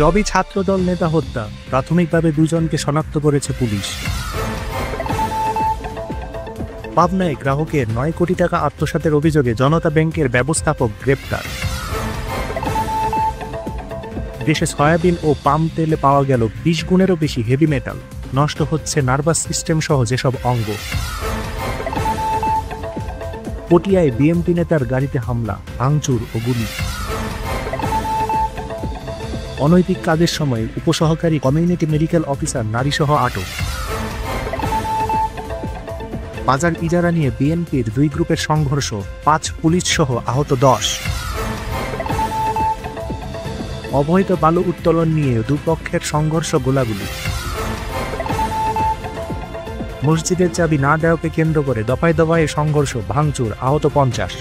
জবি ছাত্রদল নেতা হত্যা, প্রাথমিকভাবে দুজনকে শনাক্ত করেছে পুলিশ। পাবনায় গ্রাহকের 9 কোটি টাকা আত্মসাতের অভিযোগে জনতা ব্যাংকের ব্যবস্থাপক গ্রেপ্তার। দেশে সয়াবিন ও পাম তেলে পাওয়া গেল 20 গুণেরও বেশি হেভি মেটাল, নষ্ট হচ্ছে নার্ভাস সিস্টেম সহ যেসব অঙ্গ। পটিয়ায় বিএমপি নেতার গাড়িতে হামলা, ভাঙচুর ও গুলি। অনৈতিক কাজের সময় উপসহকারী কমিউনিটি মেডিকেল অফিসার নারীসহ আটক। বাজার ইজারা নিয়ে বিএনপির 2 গ্রুপের সংঘর্ষ, 5 পুলিশ সহ আহত 10। অবৈধ বালু উত্তোলন নিয়ে দুপক্ষের সংঘর্ষ, গোলাগুলি। মসজিদের চাবি না দেওয়াকে কেন্দ্র করে দফায় দফায় সংঘর্ষ, ভাঙচুর, আহত 50।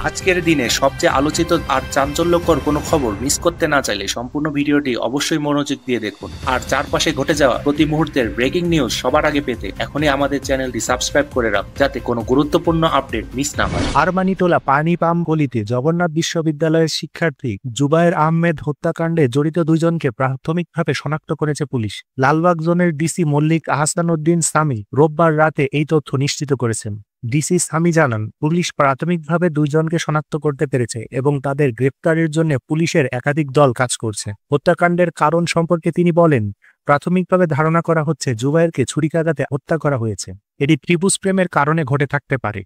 আজকের দিনে সবচেয়ে আলোচিত আর চাঞ্চল্যকর কোনো খবর মিস করতে না চাইলে সম্পূর্ণ ভিডিওটি অবশ্যই মনোযোগ দিয়ে দেখুন। আর চারপাশে ঘটে যাওয়া প্রতি মুহূর্তের ব্রেকিং নিউজ সবার আগে পেতে এখনই আমাদের চ্যানেলটি সাবস্ক্রাইব করে রাখুন, যাতে কোনো গুরুত্বপূর্ণ আপডেট মিস না হয়। আরমানিটোলা পানি পাম্প গলিতে জগন্নাথ বিশ্ববিদ্যালয়ের শিক্ষার্থী জুবায়ের আহমেদ হত্যাকাণ্ডে জড়িত 2 জনকে প্রাথমিকভাবে শনাক্ত করেছে পুলিশ। লালবাগ জোনের ডিসি মল্লিক আহসানুদ্দিন সামি রোববার রাতে এই তথ্য নিশ্চিত করেছেন। ডিসি সামি জানান, পুলিশ প্রাথমিকভাবে 2 জনকে শনাক্ত করতে পেরেছে এবং তাদের গ্রেপ্তারের জন্য পুলিশের একাধিক দল কাজ করছে। হত্যাকাণ্ডের কারণ সম্পর্কে তিনি বলেন, প্রাথমিকভাবে ধারণা করা হচ্ছে জুবায়েরকে ছুরিকাঘাতে হত্যা করা হয়েছে। এটি ত্রিভুজ প্রেমের কারণে ঘটে থাকতে পারে।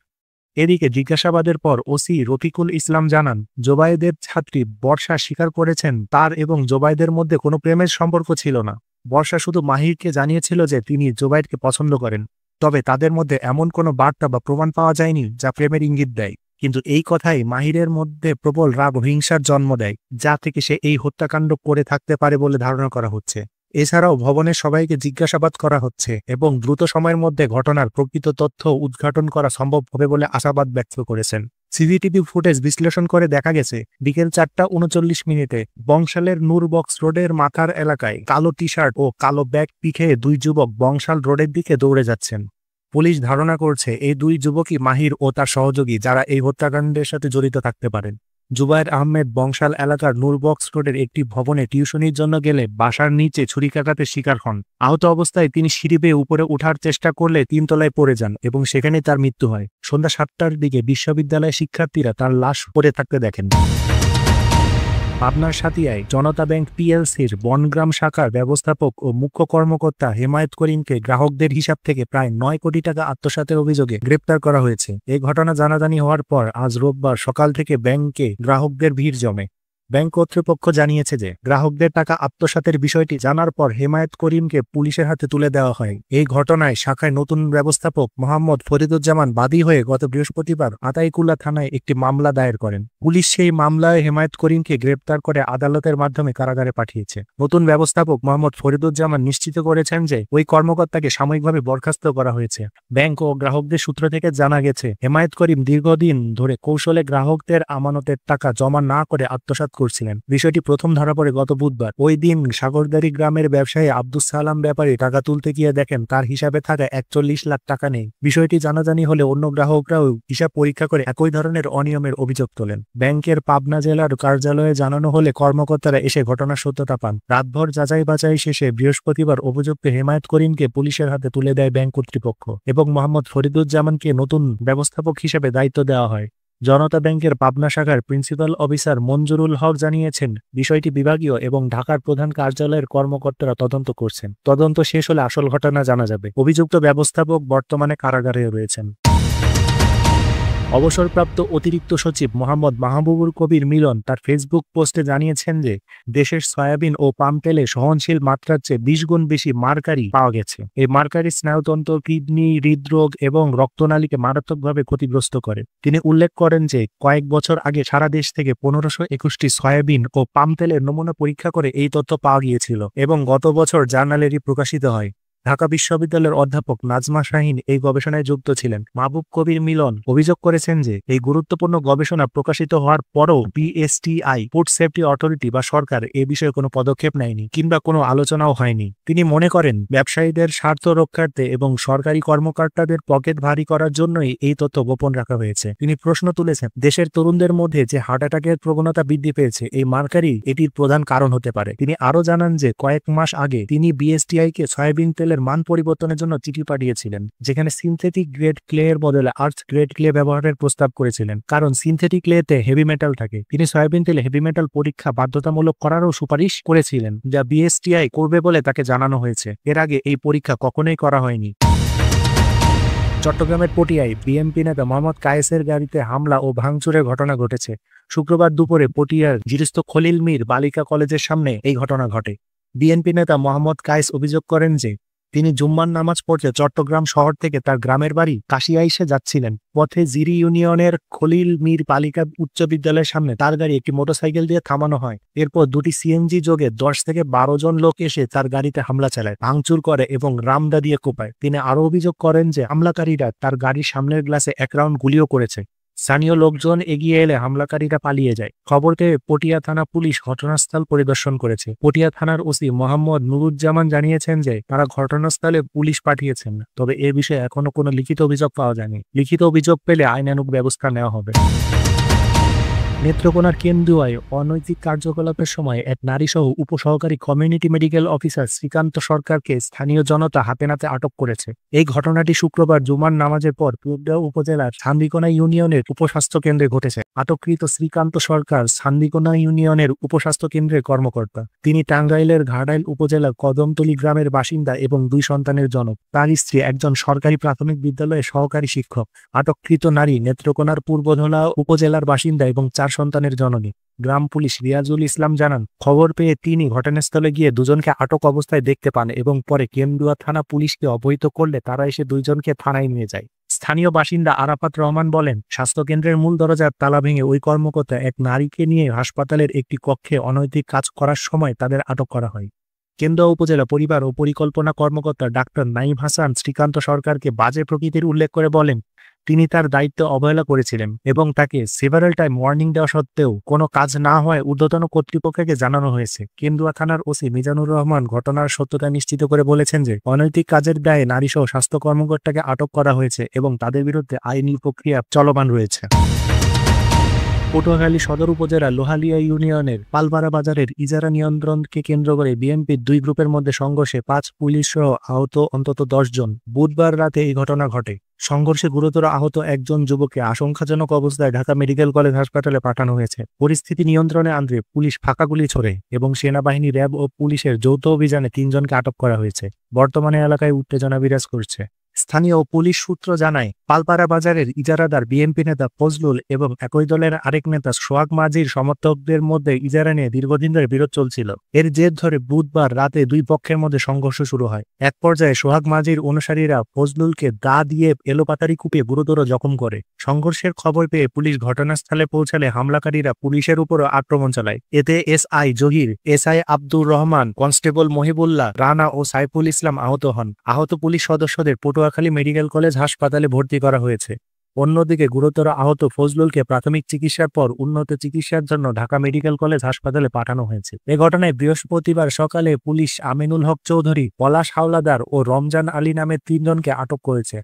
এদিকে জিজ্ঞাসাবাদের পর ওসি রফিকুল ইসলাম জানান, জোবায়েদের ছাত্রী বর্ষা স্বীকার করেছেন তার এবং জোবায়েদের মধ্যে কোনো প্রেমের সম্পর্ক ছিল না। বর্ষা শুধু মাহিরকে জানিয়েছিল যে তিনি জোবায়েরকে পছন্দ করেন, তবে তাদের মধ্যে এমন কোনো বার্তা বা প্রমাণ পাওয়া যায়নি যা প্রেমের ইঙ্গিত দেয়। কিন্তু এই কথাই মাহিরের মধ্যে প্রবল রাগ ও হিংসার জন্ম দেয়, যা থেকে সে এই হত্যাকাণ্ড করে থাকতে পারে বলে ধারণা করা হচ্ছে। এছাড়াও ভবনের সবাইকে জিজ্ঞাসাবাদ করা হচ্ছে এবং দ্রুত সময়ের মধ্যে ঘটনার প্রকৃত তথ্য উদ্ঘাটন করা সম্ভব হবে বলে আশাবাদ ব্যক্ত করেছেন। সিসিটিভি ফুটেজ বিশ্লেষণ করে দেখা গেছে, বিকেল 4:39 বংশালের নূরবক্স রোডের মাথার এলাকায় কালো টি শার্ট ও কালো ব্যাগ পিঠে 2 যুবক বংশাল রোডের দিকে দৌড়ে যাচ্ছেন। পুলিশ ধারণা করছে এই 2 যুবকই মাহির ও তার সহযোগী, যারা এই হত্যাকাণ্ডের সাথে জড়িত থাকতে পারেন। জুবায়ের আহমেদ বংশাল এলাকার নূরবক্স রোডের একটি ভবনে টিউশনির জন্য গেলে বাসার নিচে ছুরিকাঘাতের শিকার হন। আহত অবস্থায় তিনি সিঁড়ি বেয়ে উপরে ওঠার চেষ্টা করলে 3 তলায় পড়ে যান এবং সেখানে তার মৃত্যু হয়। সন্ধ্যা 7টার দিকে বিশ্ববিদ্যালয়ের শিক্ষার্থীরা তার লাশ পড়ে থাকতে দেখেন। পাবনার সাতিয়ায় জনতা ব্যাংক পিএলসির বনগ্রাম শাখার ব্যবস্থাপক ও মুখ্য কর্মকর্তা হেমায়েত করিমকে গ্রাহকদের হিসাব থেকে প্রায় 9 কোটি টাকা আত্মসাতের অভিযোগে গ্রেপ্তার করা হয়েছে। এই ঘটনা জানাজানি হওয়ার পর আজ রোববার সকাল থেকে ব্যাংকে গ্রাহকদের ভিড় জমে। ব্যাংক কর্তৃপক্ষ জানিয়েছে যে গ্রাহকদের টাকা আত্মসাতের বিষয়টি জানার পর হেমায়েত করিমকে পুলিশের হাতে তুলে দেওয়া হয়। এই ঘটনায় শাখায় নতুন ব্যবস্থাপক মোহাম্মদ ফরিদুজ্জামান বাদী হয়ে গত বৃহস্পতিবার আতাইকুল্লা থানায় একটি মামলা দায়ের করেন। পুলিশ সেই মামলায় হেমায়েত করিমকে গ্রেপ্তার করে আদালতের মাধ্যমে কারাগারে পাঠিয়েছে। নতুন ব্যবস্থাপক মোহাম্মদ ফরিদুজ্জামান নিশ্চিত করেছেন যে ওই কর্মকর্তাকে সাময়িকভাবে বরখাস্ত করা হয়েছে। ব্যাংক ও গ্রাহকদের সূত্র থেকে জানা গেছে, হেমায়েত করিম দীর্ঘদিন ধরে কৌশলে গ্রাহকদের আমানতের টাকা জমা না করে আত্মসাৎ করছিলেন। বিষয়টি প্রথম ধরা পড়ে গত বুধবার। ওই দিন সাগরদারি গ্রামের ব্যবসায়ী আব্দুস সালাম ব্যাপারী টাকা তুলতে গিয়ে দেখেন তার হিসাবে থাকা 41 লাখ টাকা নেই। বিষয়টি জানাজানি হলে অন্য গ্রাহকরাও হিসাব পরীক্ষা করে একই ধরনের অনিয়মের অভিযোগ তোলেন। ব্যাংকের পাবনা জেলার কার্যালয়ে জানানো হলে কর্মকর্তারা এসে ঘটনার সত্যতা পান। রাতভর যাচাই বাছাই শেষে বৃহস্পতিবার অভিযুক্ত হেমায়েত করিমকে পুলিশের হাতে তুলে দেয় ব্যাংক কর্তৃপক্ষ এবং মোহাম্মদ ফরিদুজ্জামানকে নতুন ব্যবস্থাপক হিসেবে দায়িত্ব দেওয়া হয়। জনতা ব্যাংকের পাবনা শাখার প্রিন্সিপাল অফিসার মঞ্জুরুল হক জানিয়েছেন, বিষয়টি বিভাগীয় এবং ঢাকার প্রধান কার্যালয়ের কর্মকর্তারা তদন্ত করছেন। তদন্ত শেষ হলে আসল ঘটনা জানা যাবে। অভিযুক্ত ব্যবস্থাপক বর্তমানে কারাগারে রয়েছেন। অবসরপ্রাপ্ত অতিরিক্ত সচিব মোহাম্মদ মাহবুবুল কবির মিলন তার ফেসবুক পোস্টে জানিয়েছেন যে দেশের সয়াবিন ও পাম তেলে সহনশীল মাত্রার চেয়ে 20 গুণ বেশি মার্কারি পাওয়া গেছে। এই মার্কারি স্নায়ুতন্ত্র, কিডনি, হৃদরোগ এবং রক্তনালীকে মারাত্মকভাবে ক্ষতিগ্রস্ত করে। তিনি উল্লেখ করেন যে কয়েক বছর আগে সারা দেশ থেকে 1521টি সয়াবিন ও পাম তেলের নমুনা পরীক্ষা করে এই তথ্য পাওয়া গিয়েছিল এবং গত বছর জার্নালেরই প্রকাশিত হয়। ঢাকা বিশ্ববিদ্যালয়ের অধ্যাপক নাজমা শাহীন এই গবেষণায় যুক্ত ছিলেন। মাহবুব কবির মিলন অভিযোগ করেছেন যে এই গুরুত্বপূর্ণ গবেষণা প্রকাশিত হওয়ার পরও বিএসটিআই, ফুড সেফটি অথরিটি বা সরকার এ বিষয়ে কোনো পদক্ষেপ নেয়নি কিংবা কোনো আলোচনাও হয়নি। তিনি মনে করেন ব্যবসায়ীদের স্বার্থ রক্ষার্থে এবং সরকারি কর্মকর্তাদের পকেট ভারী করার জন্যই এই তথ্য গোপন রাখা হয়েছে। তিনি প্রশ্ন তুলেছেন, দেশের তরুণদের মধ্যে যে হার্ট অ্যাটাকের প্রবণতা বৃদ্ধি পেয়েছে এই মার্কারই এটির প্রধান কারণ হতে পারে। তিনি আরও জানান যে কয়েক মাস আগে তিনি বিএসটিআই-কে সয়াবিন তেলের মান পরিবর্তনের জন্য চিঠি পাঠিয়েছিলেন, যেখানে সিনথেটিক গ্রেড ক্লে এর বদলে আর্থ গ্রেড ক্লে ব্যবহারের প্রস্তাব করেছিলেন, কারণ সিনথেটিক ক্লেতে হেভি মেটাল থাকে। তিনি সয়াবিন তেলে হেভি মেটাল পরীক্ষা বাধ্যতামূলক করারও সুপারিশ করেছিলেন, যা বিএসটিআই করবে বলে তাকে জানানো হয়েছে। এর আগে এই পরীক্ষা কখনোই করা হয়নি। চট্টগ্রামের পটিয়ায় বিএনপি নেতা মোহাম্মদ কায়েসের গাড়িতে হামলা ও ভাঙচুরের ঘটনা ঘটেছে। শুক্রবার দুপুরে পটিয়ার জিরিস্ত খলিল মীর বালিকা কলেজের সামনে এই ঘটনা ঘটে। বিএনপি নেতা মোহাম্মদ কায়েস অভিযোগ করেন যে তিনি জুম্মার নামাজ পড়তে চট্টগ্রাম শহর থেকে তার গ্রামের বাড়ি কাশিয়াইশে যাচ্ছিলেন। পথে জিরি ইউনিয়নের খলিল মীর বালিকা উচ্চ বিদ্যালয়ের সামনে তার গাড়ি একটি মোটরসাইকেল দিয়ে থামানো হয়। এরপর দুটি সিএনজি যোগে 10 থেকে 12 জন লোক এসে তার গাড়িতে হামলা চালায়, ভাঙচুর করে এবং রামদা দিয়ে কোপায়। তিনি আরও অভিযোগ করেন যে হামলাকারীরা তার গাড়ির সামনের গ্লাসে 1 রাউন্ড গুলিও করেছে। স্থানীয় লোকজন এগিয়ে এলে হামলাকারীরা পালিয়ে যায়। খবর পেয়ে পটিয়া থানা পুলিশ ঘটনাস্থল পরিদর্শন করেছে। পটিয়া থানার ওসি মোহাম্মদ নুরুজ্জামান জানিয়েছেন যে তারা ঘটনাস্থলে পুলিশ পাঠিয়েছেন, তবে এ বিষয়ে এখনো কোনো লিখিত অভিযোগ পাওয়া যায়নি। লিখিত অভিযোগ পেলে আইনানুগ ব্যবস্থা নেওয়া হবে। নেত্রকোনার কেন্দুয়ায় অনৈতিক কার্যকলাপের সময় এক নারীসহ উপসহকারী কমিউনিটি মেডিকেল অফিসার শ্রীকান্ত সরকারকে স্থানীয় জনতা হাতে নাতে আটক করেছে। এই ঘটনাটি শুক্রবার জুমার নামাজের পর কুড়িগ্রাম উপজেলার সান্দিকোনা ইউনিয়নের উপস্বাস্থ্য কেন্দ্রে ঘটেছে। আটককৃত শ্রীকান্ত সরকার সান্দিকোনা ইউনিয়নের উপস্বাস্থ্য কেন্দ্রের কর্মকর্তা। তিনি টাঙ্গাইলের ঘাটাইল উপজেলার কদমতলী গ্রামের বাসিন্দা এবং 2 সন্তানের জনক। তার স্ত্রী একজন সরকারি প্রাথমিক বিদ্যালয়ের সহকারী শিক্ষক। আটককৃত নারী নেত্রকোনার পূর্বধলা উপজেলার বাসিন্দা এবং 4 সন্তানের জননী। গ্রাম পুলিশ রিয়াজুল ইসলাম জানান, খবর পেয়ে তিনি ঘটনাস্থলে গিয়ে 2 জনকে আটক অবস্থায় দেখতে পান এবং পরে কেন্দুয়া থানা পুলিশকে অবহিত করলে তারা এসে 2 জনকে থানায় নিয়ে যায়। স্থানীয় বাসিন্দা আরাফাত রহমান বলেন, স্বাস্থ্যকেন্দ্রের মূল দরজার তালা ভেঙে ওই কর্মকর্তা এক নারীকে নিয়ে হাসপাতালের একটি কক্ষে অনৈতিক কাজ করার সময় তাদের আটক করা হয়। কেন্দুয়া উপজেলা পরিবার ও পরিকল্পনা কর্মকর্তা ডাক্তার নাইম হাসান শ্রীকান্ত সরকারকে বাজে প্রকৃতির উল্লেখ করে বলেন, তিনি তার দায়িত্ব অবহেলা করেছিলেন এবং তাকে সেভারাল টাইম ওয়ার্নিং দেওয়া সত্ত্বেও কোনো কাজ না হয় ঊর্ধ্বতন কর্তৃপক্ষকে জানানো হয়েছে। কেন্দুয়া থানার ওসি মিজানুর রহমান ঘটনার সত্যতা নিশ্চিত করে বলেছেন যে অনৈতিক কাজের দায়ে নারীসহ স্বাস্থ্য কর্মকর্তাকে আটক করা হয়েছে এবং তাদের বিরুদ্ধে আইনি প্রক্রিয়া চলমান রয়েছে। পটুয়াখালী সদর উপজেলার লোহালিয়া ইউনিয়নের পালপাড়া বাজারের ইজারা নিয়ন্ত্রণকে কেন্দ্র করে বিএনপির 2 গ্রুপের মধ্যে সংঘর্ষে 5 পুলিশ সহ আহত অন্তত 10 জন। বুধবার রাতে এই ঘটনা ঘটে। সংঘর্ষে গুরুতর আহত একজন যুবককে আশঙ্কাজনক অবস্থায় ঢাকা মেডিকেল কলেজ হাসপাতালে পাঠানো হয়েছে। পরিস্থিতি নিয়ন্ত্রণে আনতে পুলিশ ফাঁকা গুলি ছোড়ে এবং সেনাবাহিনী, র্যাব ও পুলিশের যৌথ অভিযানে 3 জনকে আটক করা হয়েছে। বর্তমানে এলাকায় উত্তেজনা বিরাজ করছে। স্থানীয় পুলিশ সূত্র জানায়, পালপাড়া বাজারের ইজারাদার বিএনপি নেতা ফজলুল এবং একই দলের আরেক নেতা সোহাগ মাঝির সমর্থকদের মধ্যে ইজারা নিয়ে দীর্ঘদিন ধরে বিরোধ চলছিল। এর জের ধরে বুধবার রাতে 2 পক্ষের মধ্যে সংঘর্ষ শুরু হয়। এক পর্যায়ে সোহাগ মাঝির অনুসারীরা ফজলুলকে দা দিয়ে এলোপাতাড়ি কুপিয়ে গুরুতর জখম করে। সংঘর্ষের খবর পেয়ে পুলিশ ঘটনাস্থলে পৌঁছালে হামলাকারীরা পুলিশের উপরও আক্রমণ চালায়। এতে SI Zahir, SI Abdur Rahman, constable Mohibullah, Rana ও সাইফুল ইসলাম আহত হন। আহত পুলিশ সদস্যদের পটুয়াখালী মেডিকেল কলেজ হাসপাতালে ভর্তি করা হয়েছে। অন্যদিকে গুরুতর আহত ফজলুলকে প্রাথমিক চিকিৎসার পর উন্নত চিকিৎসার জন্য ঢাকা মেডিকেল কলেজ হাসপাতালে পাঠানো হয়েছে। এ ঘটনায় বৃহস্পতিবার সকালে পুলিশ আমিনুল হক চৌধুরী, পলাশ হাওলাদার ও রমজান আলী নামের 3 জনকে আটক করেছে।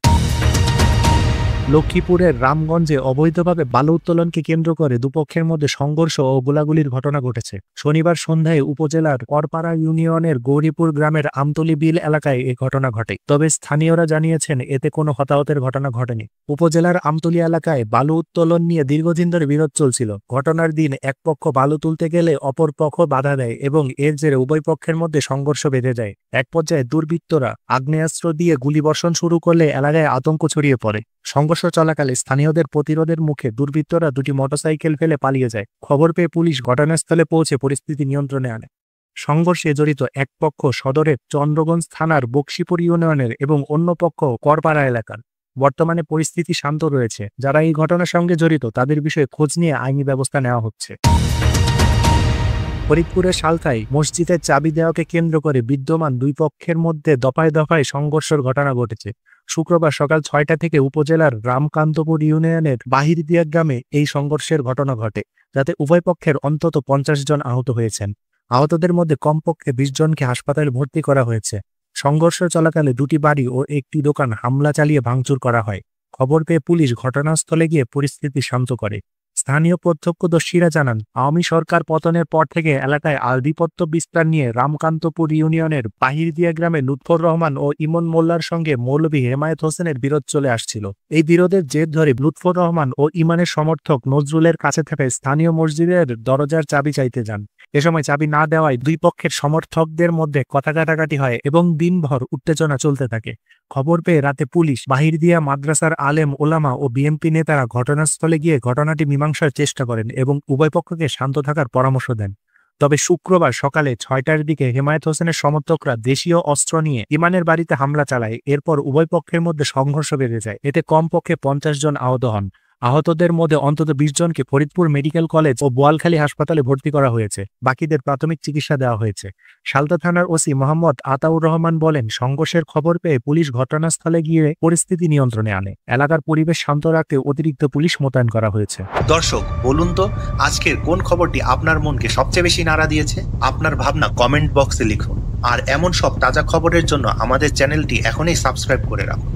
লক্ষ্মীপুরের রামগঞ্জে অবৈধভাবে বালু উত্তোলনকে কেন্দ্র করে দুপক্ষের মধ্যে সংঘর্ষ ও গোলাগুলির ঘটনা ঘটেছে। শনিবার সন্ধ্যায় উপজেলার করপাড়া ইউনিয়নের গৌরীপুর গ্রামের আমতলী বিল এলাকায় এই ঘটনা ঘটে। তবে স্থানীয়রা জানিয়েছেন এতে কোনো হতাহতের ঘটনা ঘটেনি। উপজেলার আমতলী এলাকায় বালু উত্তোলন নিয়ে দীর্ঘদিন ধরে বিরোধ চলছিল। ঘটনার দিন এক পক্ষ বালু তুলতে গেলে অপর পক্ষ বাধা দেয় এবং এর জেরে উভয় পক্ষের মধ্যে সংঘর্ষ বেঁধে যায়। এক পর্যায়ে দুর্বৃত্তরা আগ্নেয়াস্ত্র দিয়ে গুলিবর্ষণ শুরু করলে এলাকায় আতঙ্ক ছড়িয়ে পড়ে। সংঘর্ষ চলাকালে স্থানীয়দের প্রতিরোধের মুখে দুর্বৃত্তরা 2টি মোটরসাইকেল ফেলে পালিয়ে যায়। খবর পেয়ে পুলিশ ঘটনাস্থলে পৌঁছে পরিস্থিতি নিয়ন্ত্রণে আনে। সংঘর্ষে জড়িত এক পক্ষ সদরের চন্দ্রগঞ্জ থানার বক্সিপুর ইউনিয়নের এবং অন্য পক্ষ করপাড়া এলাকার। বর্তমানে পরিস্থিতি শান্ত রয়েছে। যারা এই ঘটনার সঙ্গে জড়িত তাদের বিষয়ে খোঁজ নিয়ে আইনি ব্যবস্থা নেওয়া হচ্ছে। ফরিদপুরের সালথায় মসজিদের চাবি দেওয়াকে কেন্দ্র করে বিদ্যমান দুই পক্ষের মধ্যে দফায় দফায় সংঘর্ষের ঘটনা ঘটেছে। শুক্রবার সকাল 6টা থেকে উপজেলার রামকান্তপুর ইউনিয়নের বাহিরদিয়া গ্রামে এই সংঘর্ষের ঘটনা ঘটে, যাতে উভয় পক্ষের অন্তত 50 জন আহত হয়েছেন। আহতদের মধ্যে কমপক্ষে 20 জনকে হাসপাতালে ভর্তি করা হয়েছে। সংঘর্ষ চলাকালে দুটি বাড়ি ও একটি দোকান হামলা চালিয়ে ভাঙচুর করা হয়। খবর পেয়ে পুলিশ ঘটনাস্থলে গিয়ে পরিস্থিতি শান্ত করে। স্থানীয় প্রত্যক্ষদর্শীরা জানান, আওয়ামী সরকার পতনের পর থেকে এলাকায় আধিপত্য বিস্তার নিয়ে রামকান্তপুর ইউনিয়নের বাহিরদিয়া গ্রামে লুৎফর রহমান ও ইমন মোল্লার সঙ্গে মৌলভী হেমায়েত হোসেনের বিরোধ চলে আসছিল। এই বিরোধের জের ধরে লুৎফর রহমান ও ইমানের সমর্থক নজরুলের কাছে থেকে স্থানীয় মসজিদের দরজার চাবি চাইতে যান। এ সময় চাবি না দেওয়ায় দুই পক্ষের সমর্থকদের মধ্যে কথা কাটাকাটি হয় এবং দিনভর উত্তেজনা চলতে থাকে। খবর পেয়ে রাতে পুলিশ, বাহিরদিয়া মাদ্রাসার আলেম ওলামা ও বিএনপি নেতারা ঘটনাস্থলে গিয়ে ঘটনাটি মীমাংসার চেষ্টা করেন এবং উভয় পক্ষকে শান্ত থাকার পরামর্শ দেন। তবে শুক্রবার সকালে 6টার দিকে হেমায়েত হোসেনের সমর্থকরা দেশীয় অস্ত্র নিয়ে ইমানের বাড়িতে হামলা চালায়। এরপর উভয় পক্ষের মধ্যে সংঘর্ষ বেড়ে যায়। এতে কমপক্ষে 50 জন আহত হন। আহতদের মধ্যে অন্তত 20 জনকে ফরিদপুর মেডিকেল কলেজ ও বোয়ালখালী হাসপাতালে ভর্তি করা হয়েছে। বাকিদের প্রাথমিক চিকিৎসা দেওয়া হয়েছে। সালতা থানার ওসি মোহাম্মদ আতাউর রহমান বলেন, সংঘর্ষের খবর পেয়ে পুলিশ ঘটনাস্থলে গিয়ে পরিস্থিতি নিয়ন্ত্রণে আনে। এলাকার পরিবেশ শান্ত রাখতে অতিরিক্ত পুলিশ মোতায়েন করা হয়েছে। দর্শক, বলুন তো আজকের কোন খবরটি আপনার মনকে সবচেয়ে বেশি নাড়া দিয়েছে? আপনার ভাবনা কমেন্ট বক্সে লিখুন। আর এমন সব তাজা খবরের জন্য আমাদের চ্যানেলটি এখনই সাবস্ক্রাইব করে রাখুন।